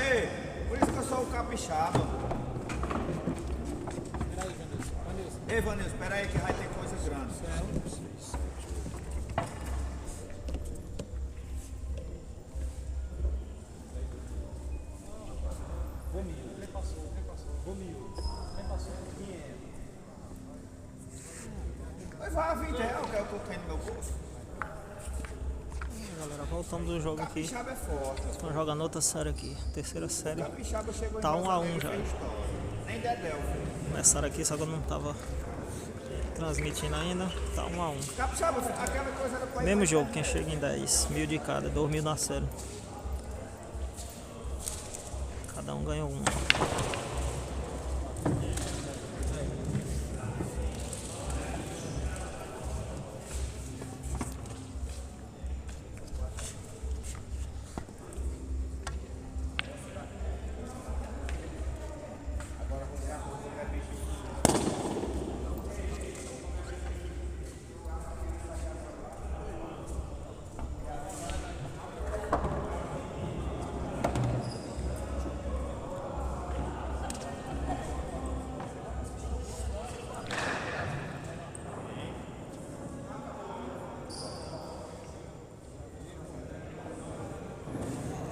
Ei, por isso que eu sou o capixaba. Peraí, Vanilson. Ei, Vanilson, espera aí que vai ter coisa grande. Quem passou? Quem passou? Mas vai a Videl, que é o que eu tenho no meu bolso. Galera, voltamos do jogo aqui. Capixaba é forte. Estamos jogando outra série aqui, terceira série. Capixaba chegou Tá em 1 a 1 já. Nem Dedéu. Começaram aqui, só que eu não tava transmitindo ainda. Tá 1 a 1. Capixaba, aquela coisa era pra ir Mesmo jogo, quem chega em 10, 1000 de cada, 2000 na série. Cada um ganhou um.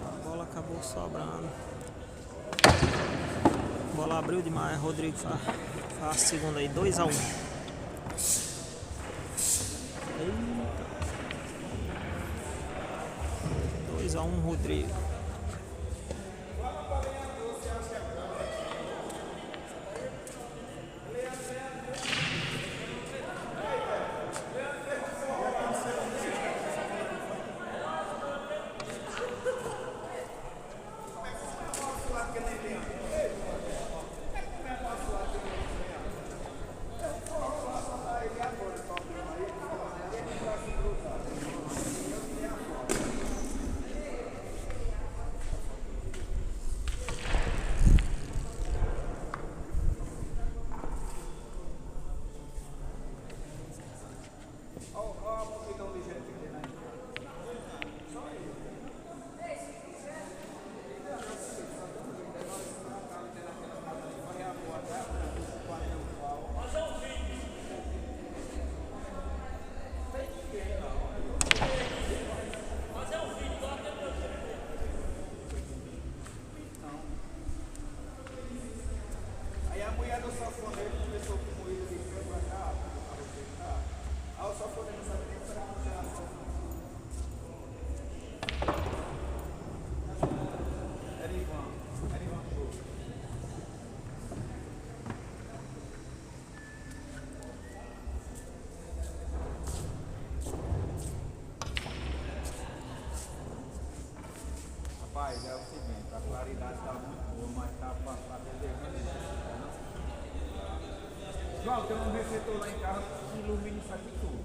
A bola acabou sobrando. A bola abriu demais. Rodrigo faz a segunda aí, 2 a 1. Eita. 2 a 1, Rodrigo. Aí a mulher do safoneiro começou com o moído de frango pra cá, pra rejeitar. Aí o safoneiro não sabe nem para a Era Ivan Show. Rapaz, é o seguinte, a claridade tá muito boa, mas tá pra perder. João, tem um refletor lá em casa que ilumina isso aqui tudo.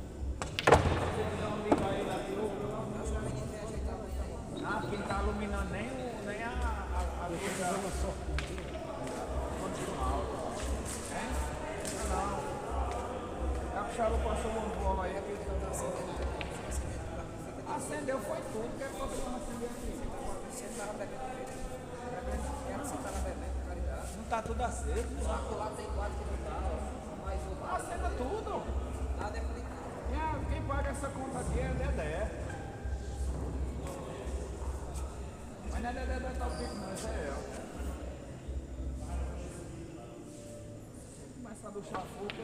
Se você quiser um ligar ele aqui, ah, quem tá iluminando nem a luz da condicional. É? Não. Capixaba passou uma bola aí, aquele que tá acendendo. Acendeu foi tudo, que é pra você não acender aqui. Não tá tudo aceso. Acenda tudo. Quem paga essa conta aqui é Dedé. Mas não é Dedé tá o pico, não, esse é eu. Começa a duchar fogo e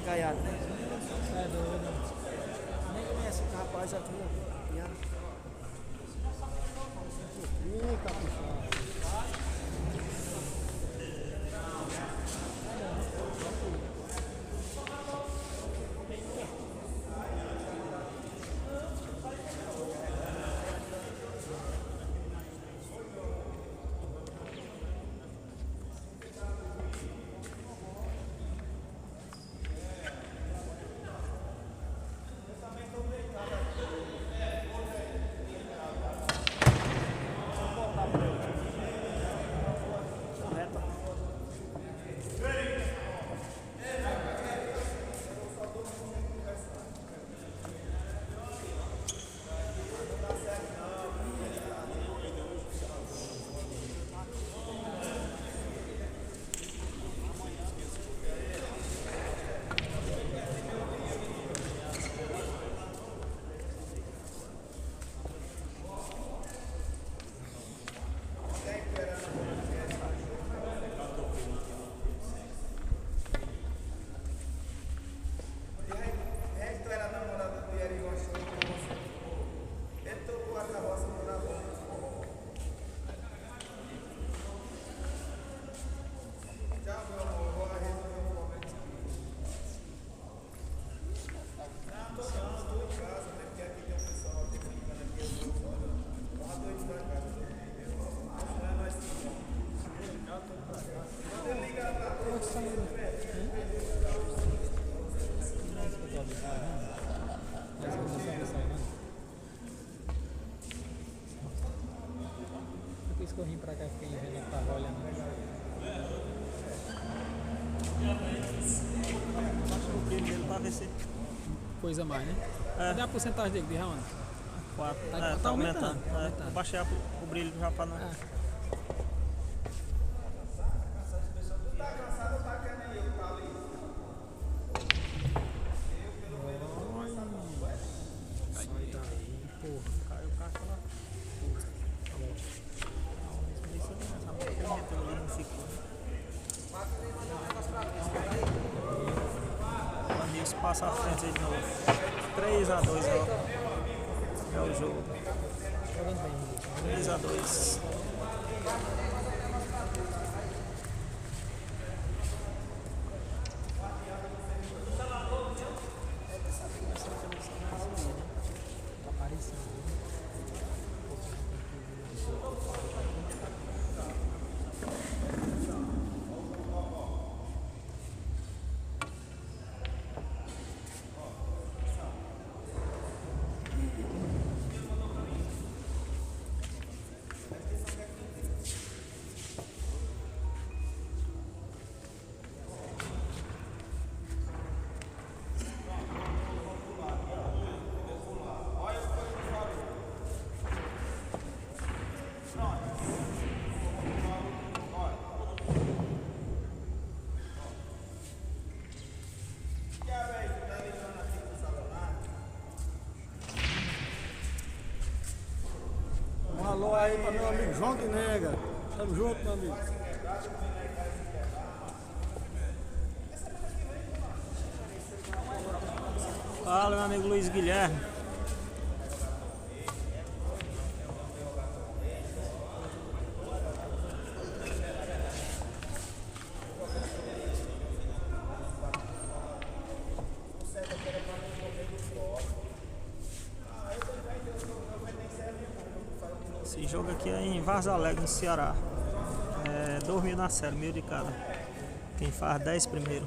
Gaiado, né? É doido. Nem conhece o rapaz aqui, ó. Fica, puxado. Corri pra cá, fiquei vendo a tava olhando. Baixa o brilho dele pra ver se. Coisa mais, né? É. Cadê a porcentagem dele de Raona? 4. Tá aumentando. Tá É, aumentando. vou baixar o brilho já pra não. Ah. Sai daí, porra. Caiu o carro lá. O Nilson passa a frente aí de novo. 3-2, ó. É o jogo. Jogando bem, 3-2. tá aparecendo. Um alô aí para meu amigo João de Nega. Tamo junto, meu amigo. Fala, meu amigo Luiz Guilherme. Esse jogo aqui é em Varza Alegre, no Ceará. É 2.000 na série, 1.000 de cada. Quem faz 10 primeiro.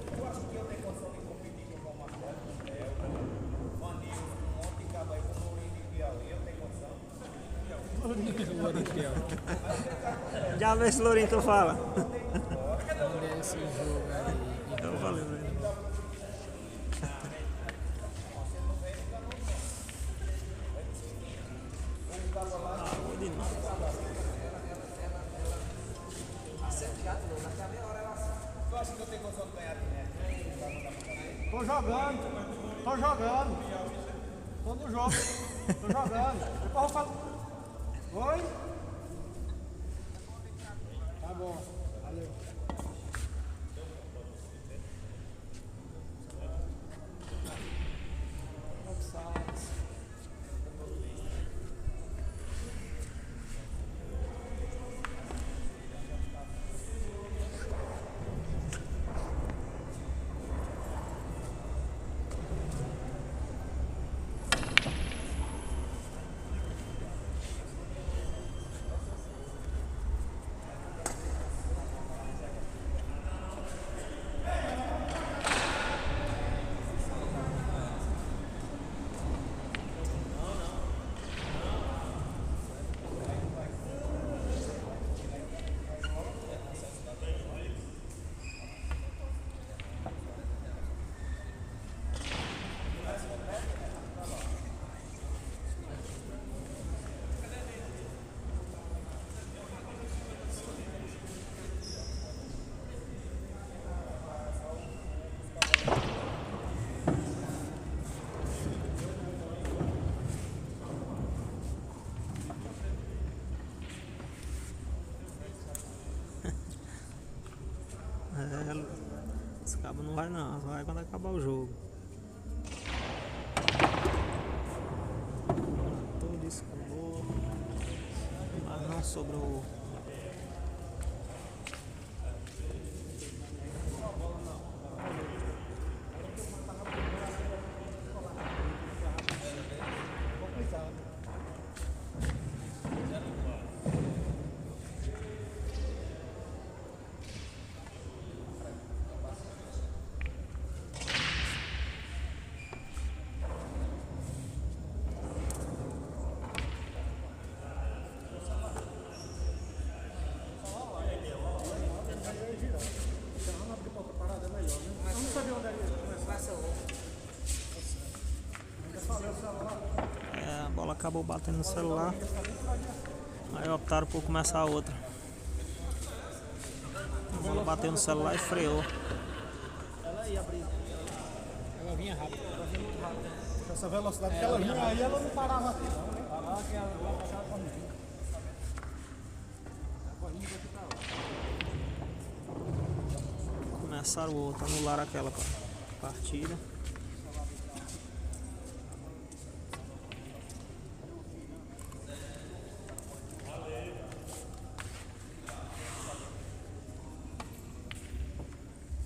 Já vê se Lourinho tu fala. Onde é esse jogo aí? Então valeu, velho. De novo. Tô jogando. Tô no jogo. Tô jogando. Depois eu falo. Oi? Tá bom. Valeu. Esse cabo não vai não, só vai quando acabar o jogo. Matou, descolou. Mas não sobrou. A bola acabou batendo no celular. Aí optaram por começar a outra. A bola bateu no celular e freou. Ela vinha rápido. Essa velocidade que ela vinha aí, ela não parava aqui não, né? Começaram o outro, anularam aquela partida.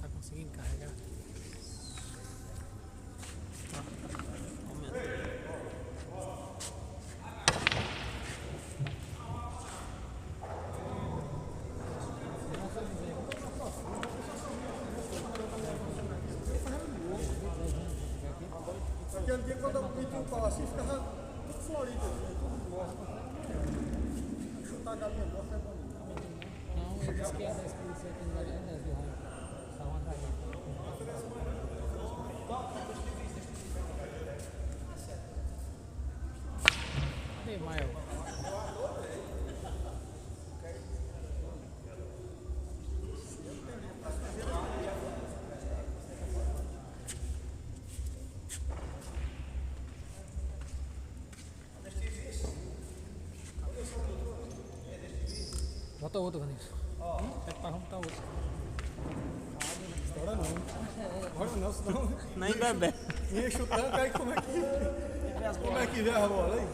Tá conseguindo carregar. Aquele dia quando eu meti um pau assim, ficava tudo florido, tudo morto. Chutar a galinha morta é bonito. Não, ele disse que é 10 por isso aqui no Brasil, 10 do ramo. Só uma galinha. Cadê, Mael? Bota outro, Vanilson. Pede pra botar outro. Agora não. Olha não, senão Nem bebê. enche o tanque, aí como é que vê a bola, hein?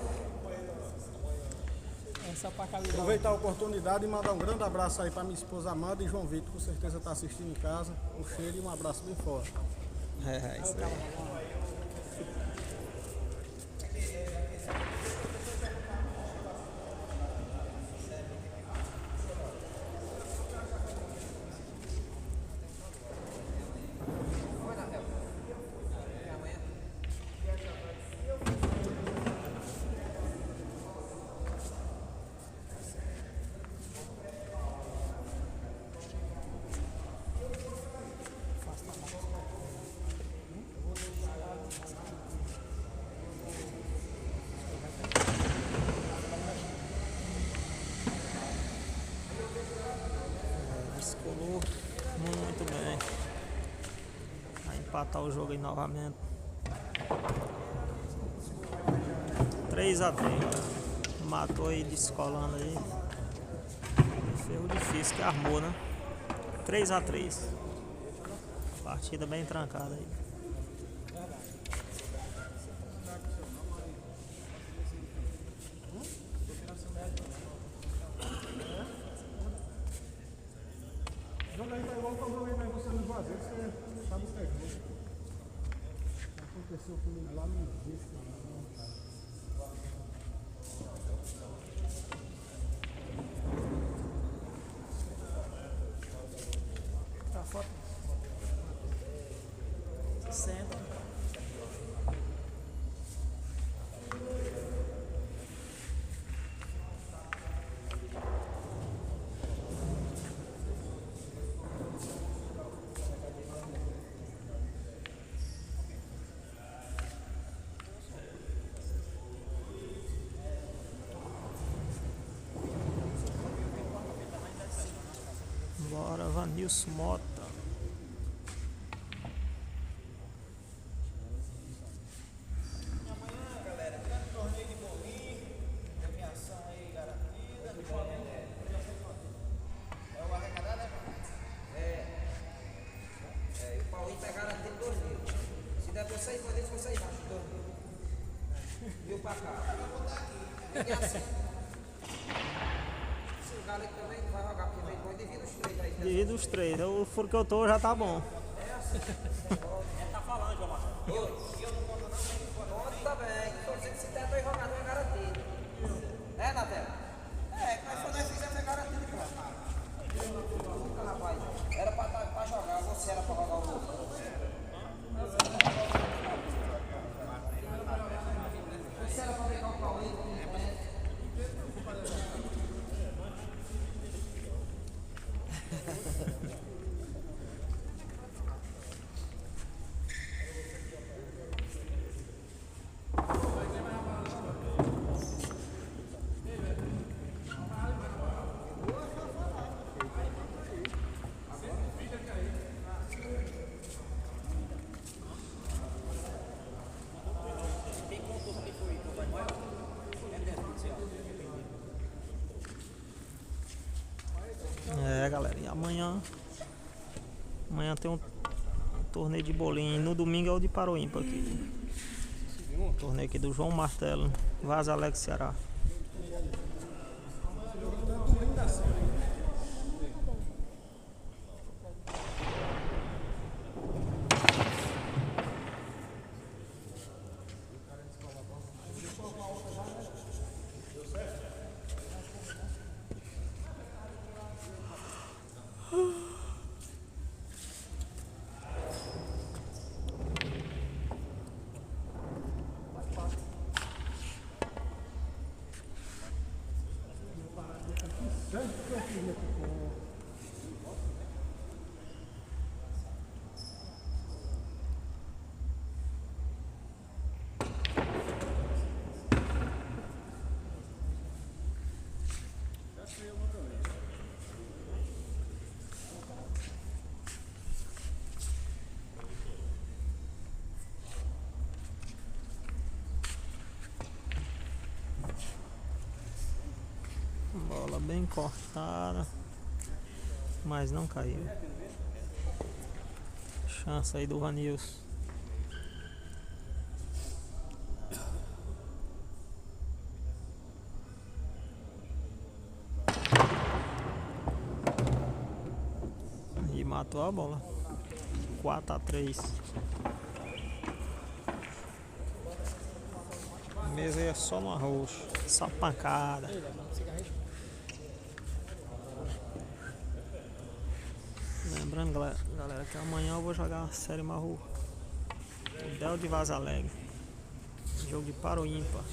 Essa pra calibrar. Aproveitar a oportunidade e mandar um grande abraço aí pra minha esposa Amanda e João Vitor, com certeza tá assistindo em casa. Um cheiro e um abraço bem forte. É isso aí. Descolou muito bem. Vai empatar o jogo aí novamente. 3-3. Matou aí descolando aí. Ferro difícil que armou, né? 3-3. Partida bem trancada aí. Joga aí, tá igual quando eu joguei você no Juazeiro, você sabe o que é. Aconteceu comigo lá, não existe. Tá foto. 60. Bora, Vanilson Mota. Divide os três. O furo que eu tô já tá bom. Tá bem, tô dizendo que se der dois jogadores é garantido. É, Natel? É, mas quando nós fizemos é garantido, cara. Nunca, rapaz. Era pra jogar, você era pra jogar o outro. Você era pra pegar o Cauê, né? É, galera, e amanhã tem um torneio de bolinha. E no domingo é o de Paroímpa aqui. Torneio aqui do João Martelo, Vaza Alegre, Ceará. Bola bem cortada, mas não caiu. Chance aí do Vanilson. E matou a bola. 4-3. A mesa é só no arroz, só pancada. Lembrando, galera, que amanhã eu vou jogar uma série Marru. O Del de Vaza Alegre. Jogo de Paroímpa.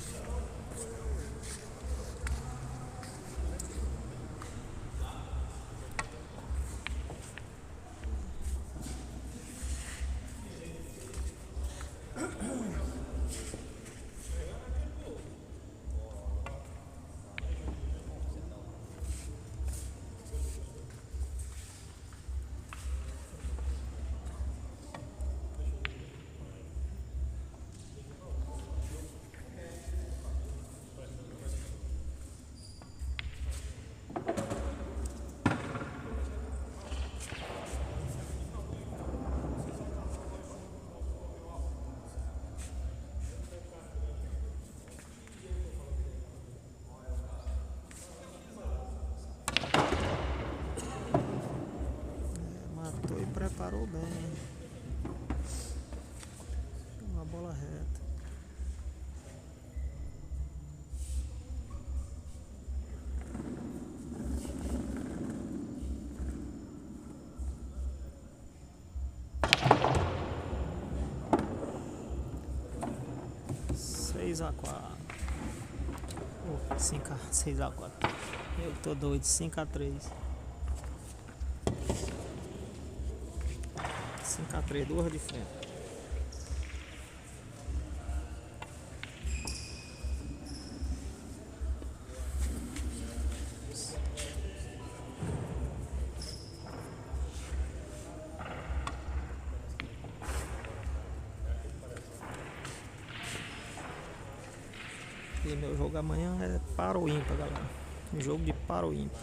Preparou bem. Uma bola reta. Seis a 4. 6 a 4. Eu tô doido. 5-3. 5-3, duas de frente. E meu jogo amanhã é Paroímpa, galera. Um jogo de Paroímpa.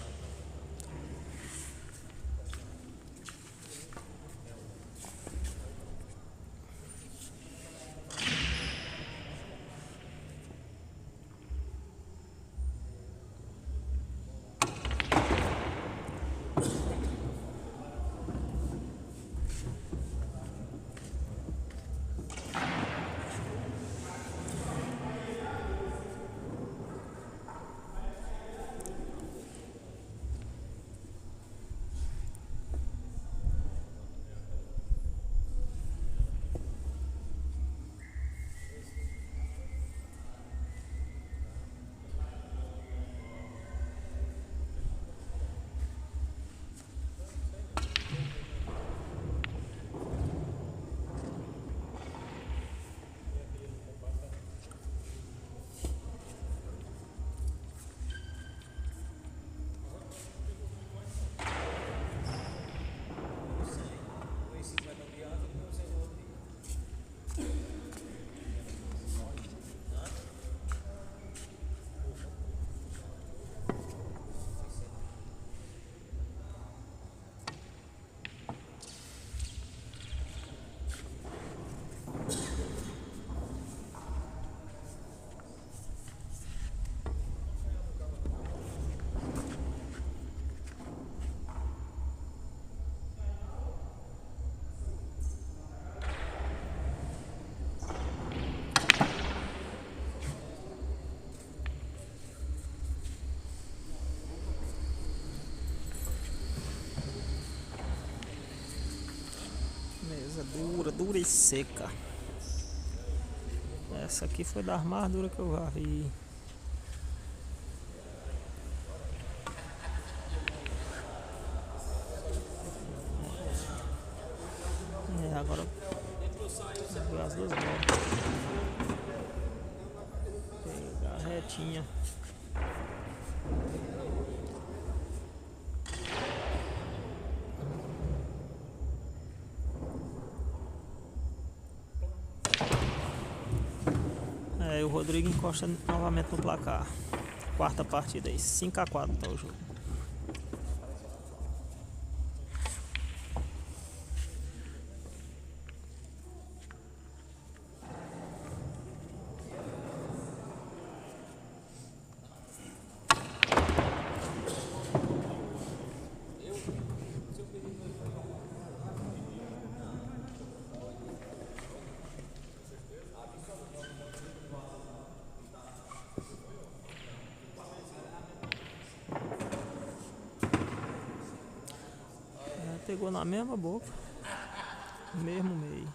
Dura, dura e seca. Essa aqui foi das mais duras que eu já vi. Agora vou ver as duas bolas. Pegar retinha. O Rodrigo encosta novamente no placar. Quarta partida aí, 5-4 tá o jogo. Pegou na mesma boca, mesmo meio.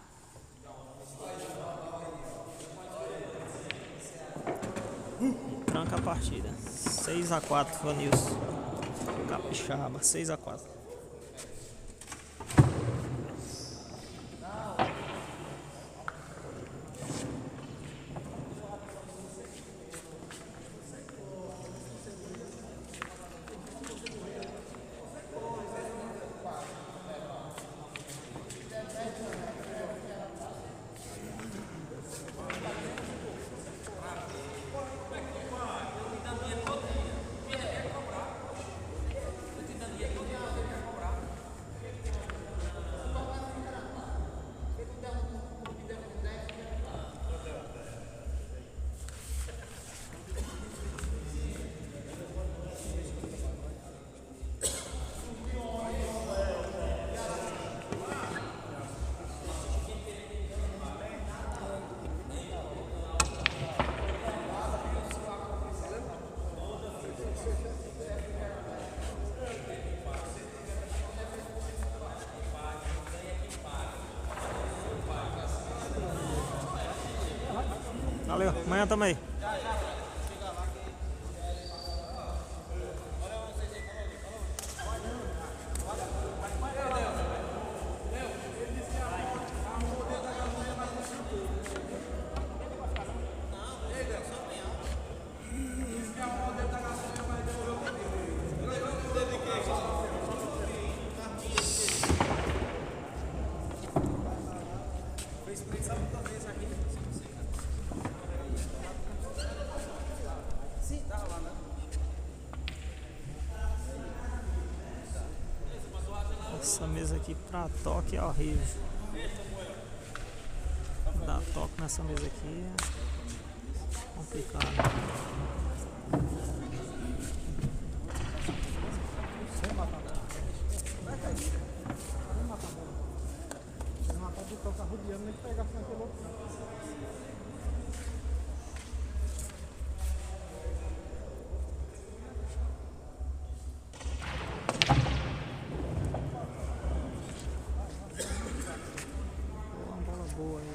Tranca a partida. 6-4, Vanilson. Capixaba, 6-4. Valeu, amanhã também. Essa mesa aqui pra toque é horrível. Dar toque nessa mesa aqui é complicado. Uma bola boa aí.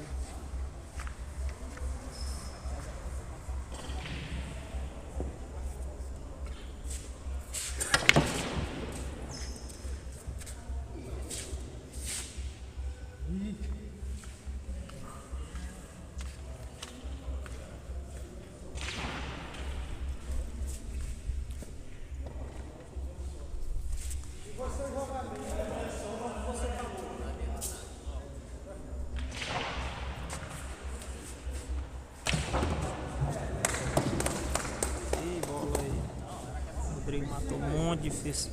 Rodrigo matou muito difícil.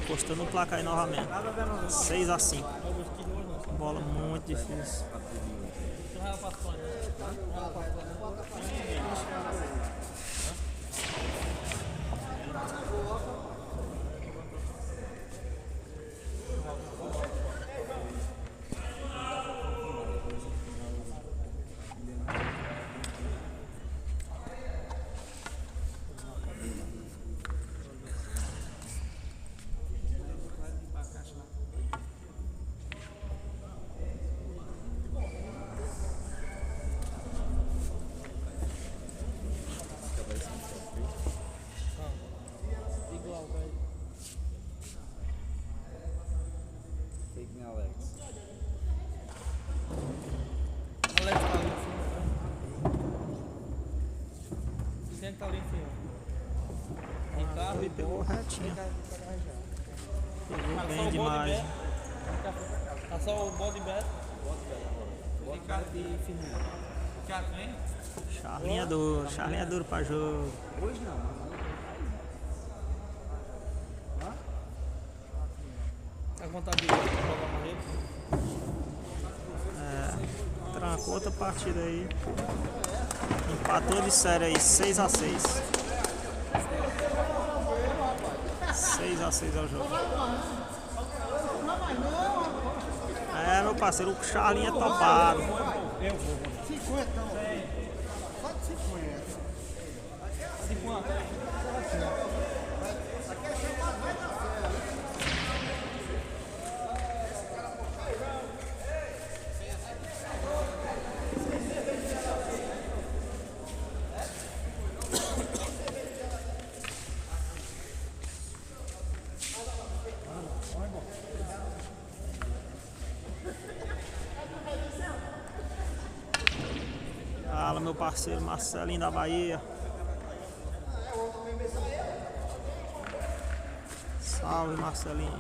Encostou no placar aí novamente. 6-5. Bola muito difícil. Quem é que tá ali em cima? Ricardo Ele pegou retinho. Pegou Só bem o demais. bode tá só o bode Beto. Ricardo e Firmino. Ricardo vem? Charlinho é duro pra jogo. Hoje não, mas Tá com vontade de jogar uma rede? Trancou outra partida aí. Empatou de série aí, 6-6. 6-6 é o jogo. É, meu parceiro, o Charlinho é topado. 50, não. Só de 50. De quanto? Fala, meu parceiro Marcelinho da Bahia. Salve, Marcelinho.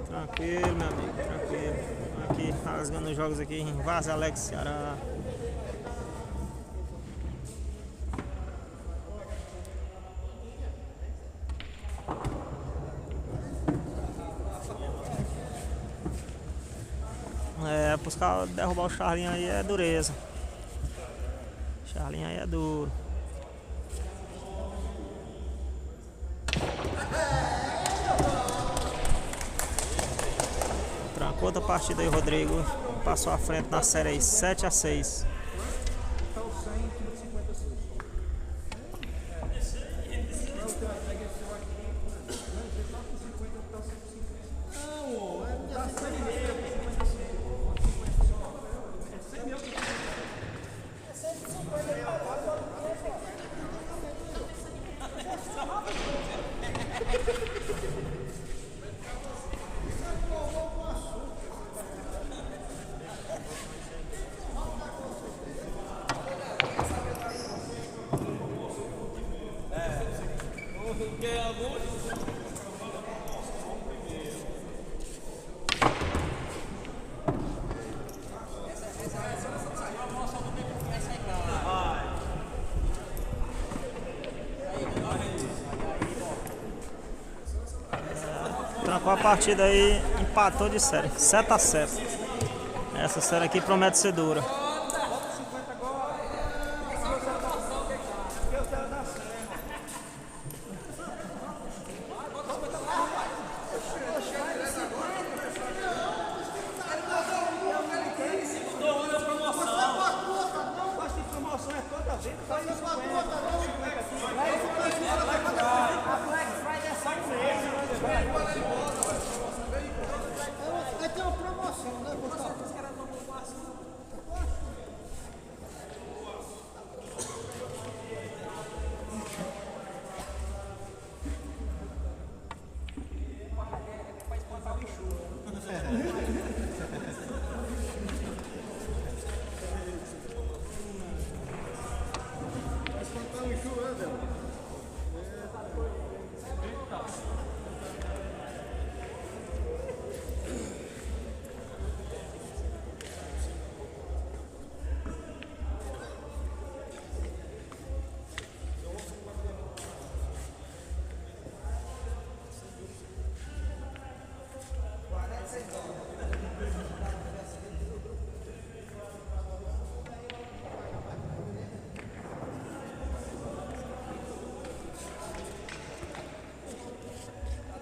Tranquilo, meu amigo, tranquilo. Aqui, rasgando os jogos aqui em Vaza Alegre, Ceará. É, pros caras derrubar o Charlinho aí é dureza. Charlinho aí é duro. Trancou outra partida aí, Rodrigo. Passou à frente na série aí, 7-6. Trancou a partida aí, empatou de série, 7-7. Essa série aqui promete ser dura. Vai ter uma promoção, né, Gustavo? Vai espantar o enxurro, né, Débora?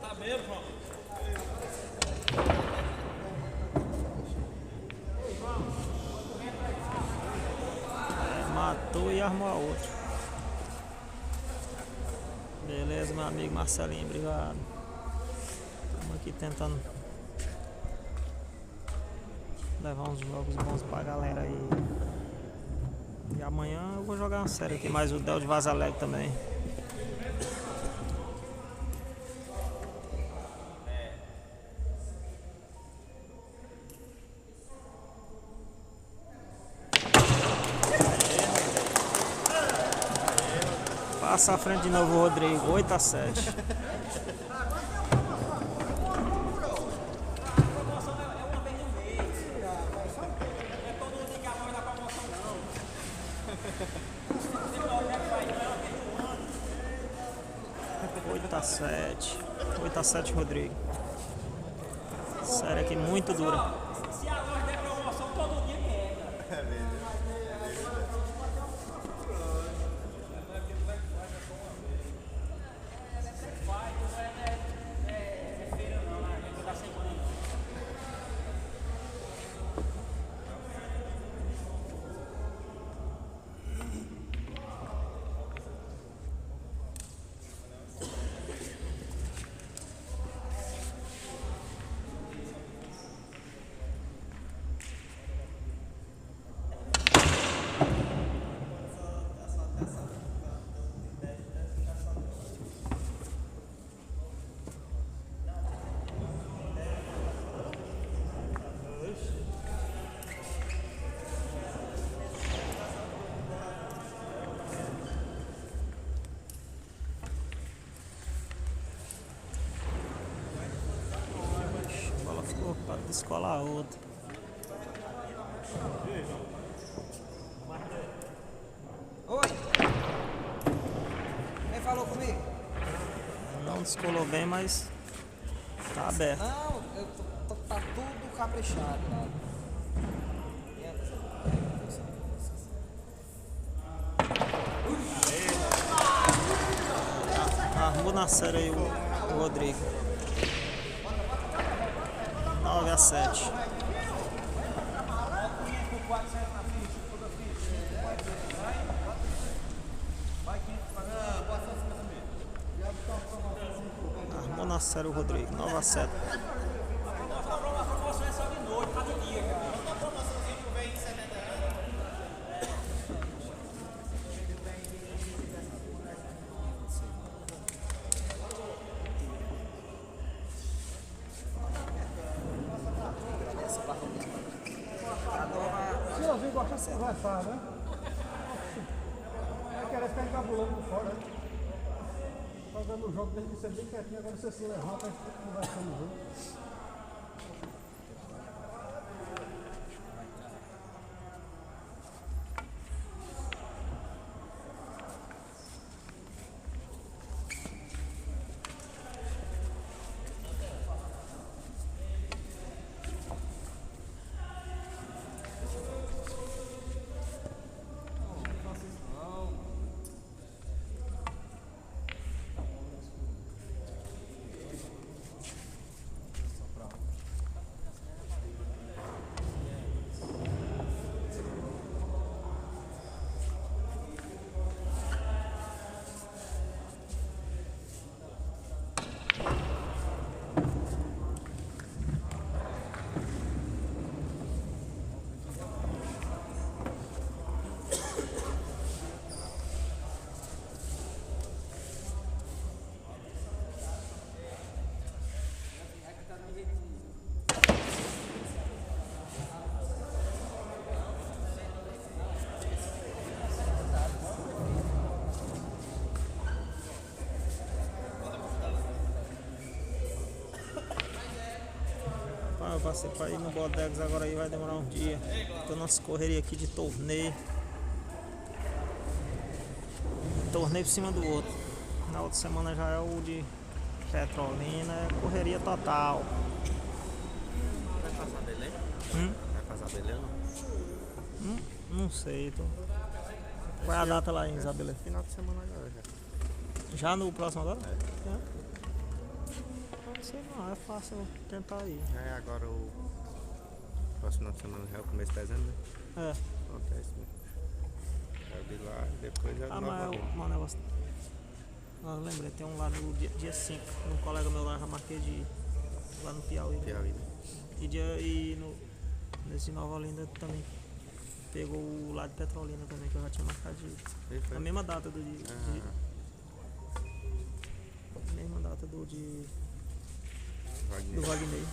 Tá bem, João? Matou e armou a outra. Beleza, meu amigo Marcelinho, obrigado. Estamos aqui tentando levar uns jogos bons pra galera aí. E amanhã eu vou jogar uma série aqui, mais o Del de Vaza Alegre também. passa à frente de novo o Rodrigo. 8-7. Oito a 7. 8-7, Rodrigo. Série aqui muito dura. Se a loja der promoção, todo dia pega. A bola ficou para descolar a outra. Oi. Quem falou comigo? Não descolou bem, mas tá aberto. Não, tá tudo caprichado lá. Armou na série aí o Rodrigo. 9-7. Armou na série o Rodrigo. 9-7. A promoção é só de noite, cada dia. Uma promoçãozinha que vem em 70 anos. Senhorzinho gosta de conversar, né? É querer ficar encabulando por fora, né? Fazendo o jogo desde que você bem quietinho, agora você se levanta e fica conversando junto. Eu passei pra ir no Bodegas agora aí, vai demorar uns dias. Tô nas correrias aqui de torneio. Torneio por cima do outro. Na outra semana já é o de Petrolina, é correria total. Vai passar Belém? Hum? Vai passar Belém não? Não sei, tô. Qual é a data lá em Isabela? Final de semana agora já. Já no próximo agora? É. Pode ser não, é fácil eu tentar ir. É agora o próximo final de semana já é o começo de dezembro, né? É. Acontece, né? É de lá, depois é de Ah, Nova mas é Lima. o negócio. Ah, eu lembrei, tem um lá no dia 5. Um colega meu lá já marquei de ir. Lá no Piauí. Piauí, né? E nesse Nova Olinda também. Pegou o lá de Petrolina também, que eu já tinha marcado de ir. Ele foi? Na mesma data do de. Ah, Mesma data do de. Wagner. Do Wagner.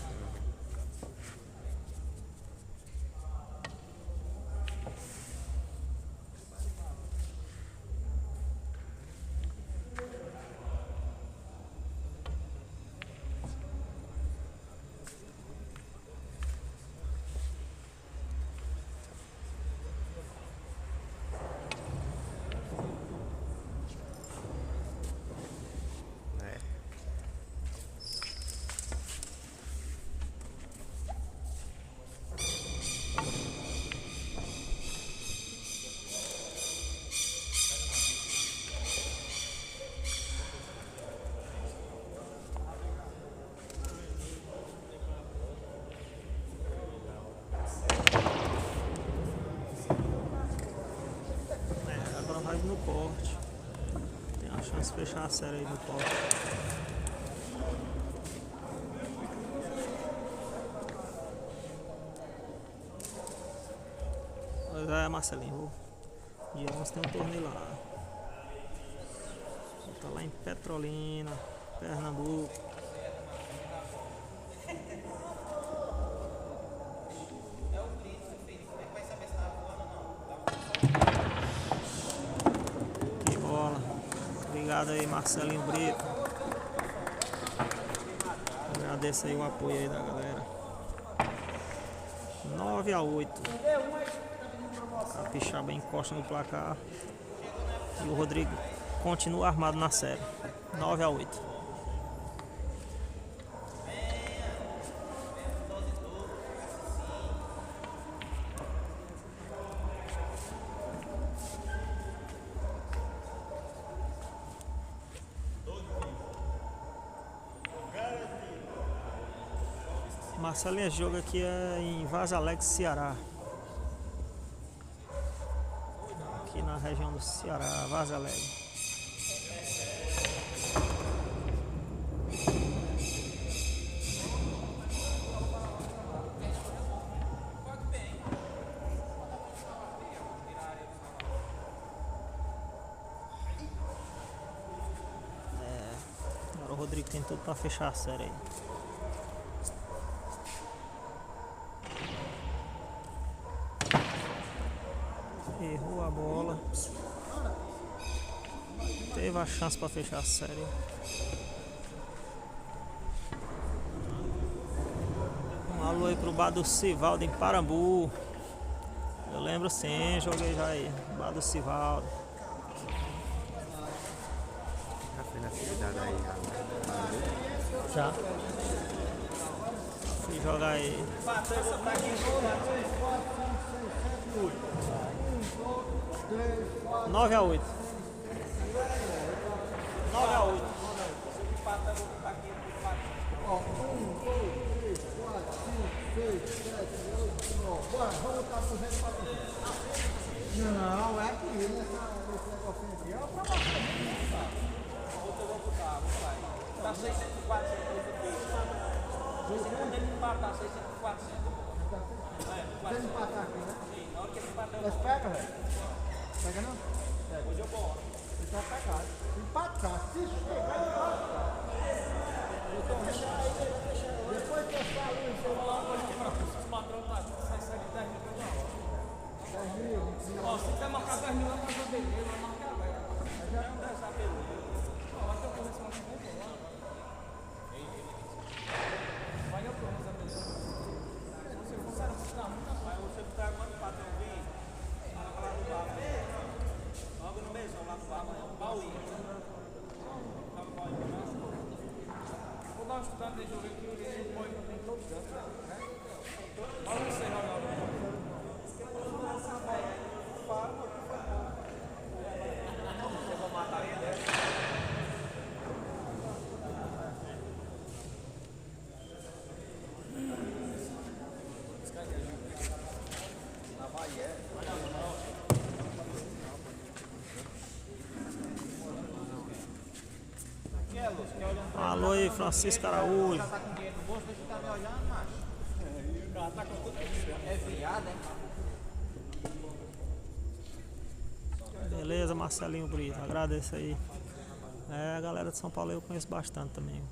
difícil fechar a série aí no palco. Pois é, Marcelinho, dia 11 tem um torneio lá. Tá lá em Petrolina, Pernambuco. Que bola. Obrigado aí, Marcelinho Brito. Agradeço aí o apoio aí da galera. 9-8. Capixaba encosta no placar. E o Rodrigo continua armado na série. 9-8. Marcelinho, esse jogo aqui é em Vaz Alegre, Ceará. Aqui na região do Ceará, Vaz Alegre. Agora o Rodrigo tem tudo pra fechar a série aí. Errou a bola. Teve a chance para fechar a série. Um alô aí pro bar do Civaldo em Parambu. Eu lembro sim, joguei já aí. Bar do Civaldo. Já foi na cidade aí, Já. Fui jogar aí. 9-8. 9-8. Ó, 1, 2, 3, 4, 5, 6, 7, 8, 9. Bora, vamos botar 200 para você. Não, é aqui, nesse negocinho aqui. É pra baixar. Tá 600, 400 aqui. Se quando ele empatar 600, 400. Se ele empatar aqui, né? Sim, na hora que ele empatar, Mas pega, velho. Pega não? Pega. hoje eu boro. Ele vai pegar. Empatar. Se chegar, empatar. Depois que eu falo isso, eu falo Os patrões tá, sai 10 mil por hora. 10 mil, 20 mil. Ó, se quiser marcar 10 mil, vai fazer beleza, vai marcar agora. Já não deve saber. Vai ter um começo mais bom, lá. Vai eu prometo a beleza. Se você for sério, você tá muito afim. Aí você tá agora no patrão vir. Lá no bar. Logo no mês, lá no bar, amanhã. Paulinho. Vou dar um estudado de jogo aqui, o Boi tem todos os cantos, né? Olha você jogar Alô aí, Francisco Araújo. Tá com dinheiro no bolso, você tá me olhando, macho. É viado, hein? Beleza, Marcelinho Brito, agradeço aí. É, a galera de São Paulo eu conheço bastante também.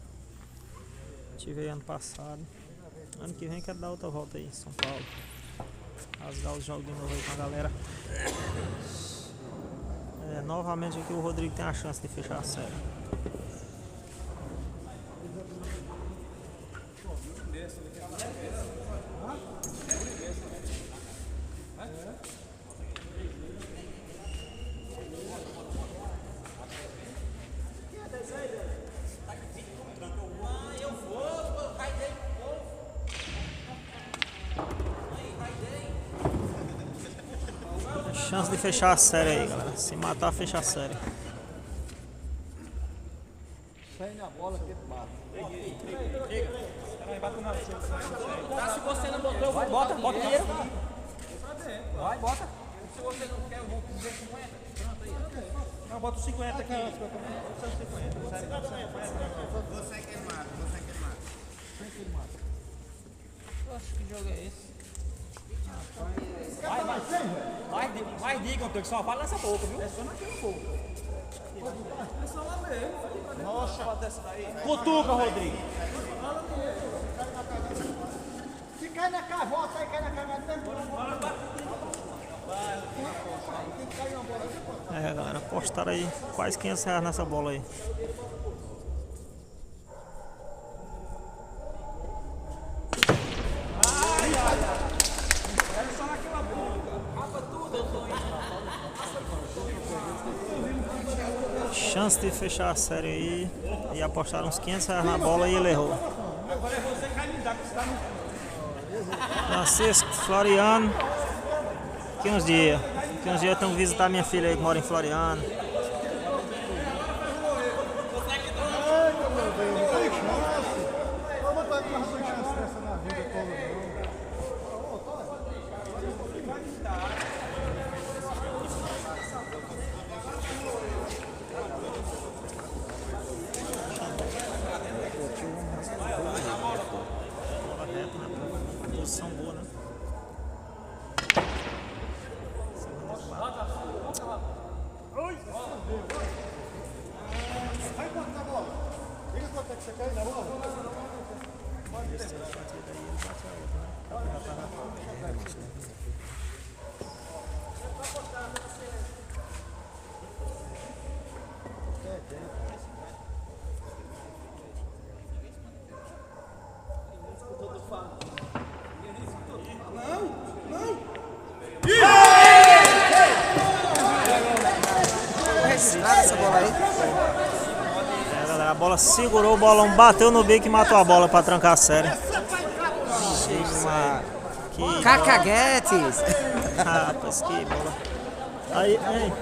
Tive aí ano passado. Ano que vem quero dar outra volta aí em São Paulo. Rasgar os jogos de novo aí com a galera. É, novamente aqui o Rodrigo tem a chance de fechar a série. Chance de fechar a série aí, galera. Se matar, fecha a série. Sai na bola que bate. Tá, se você não botou, eu vou bota dinheiro. Vai, bota. Se você não quer, eu vou com 250. Pronto, Não, bota o 50 aqui. Bota o 50. Você queimado, você queimado. Oxe, que jogo é esse? Mas diga, Antônio, que só fala nessa boca, viu? É só naquela boca. É só lá mesmo. Nossa, dessa daí. Cutuca, Rodrigo. Se cai na cavota, aí cai na cavota. É, galera, apostaram aí quase R$500 nessa bola aí. É só naquela boca. Rapa tudo, Antônio. Chance de fechar a série aí. E apostaram uns R$500 na bola e ele errou. Agora é você que vai me dar, que você tá no... Francisco, Floriano. Daqui uns dias eu tenho que visitar minha filha aí que mora em Floriano. Vamos botar uma chance dessa na vida toda, Bola reta, né? Posição boa, né? vai botar a bola. Diga quanto é que você quer na bola. Registrada essa bola aí. É, galera, a bola segurou, o bolão bateu no bico e matou a bola pra trancar a série. Que Cacaguetes. rapaz, que bola. Aí, hein?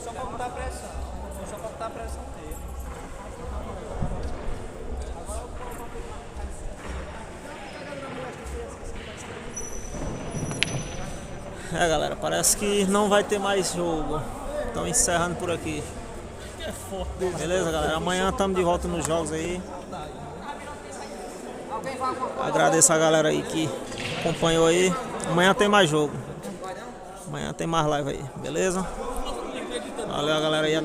Só pra botar pressão. Só pra botar pressão dele. É, galera, parece que não vai ter mais jogo. Estão encerrando por aqui. Beleza, galera? Amanhã estamos de volta nos jogos aí. Agradeço a galera aí que acompanhou aí. Amanhã tem mais jogo. Amanhã tem mais live aí, beleza? Valeu, galera aí.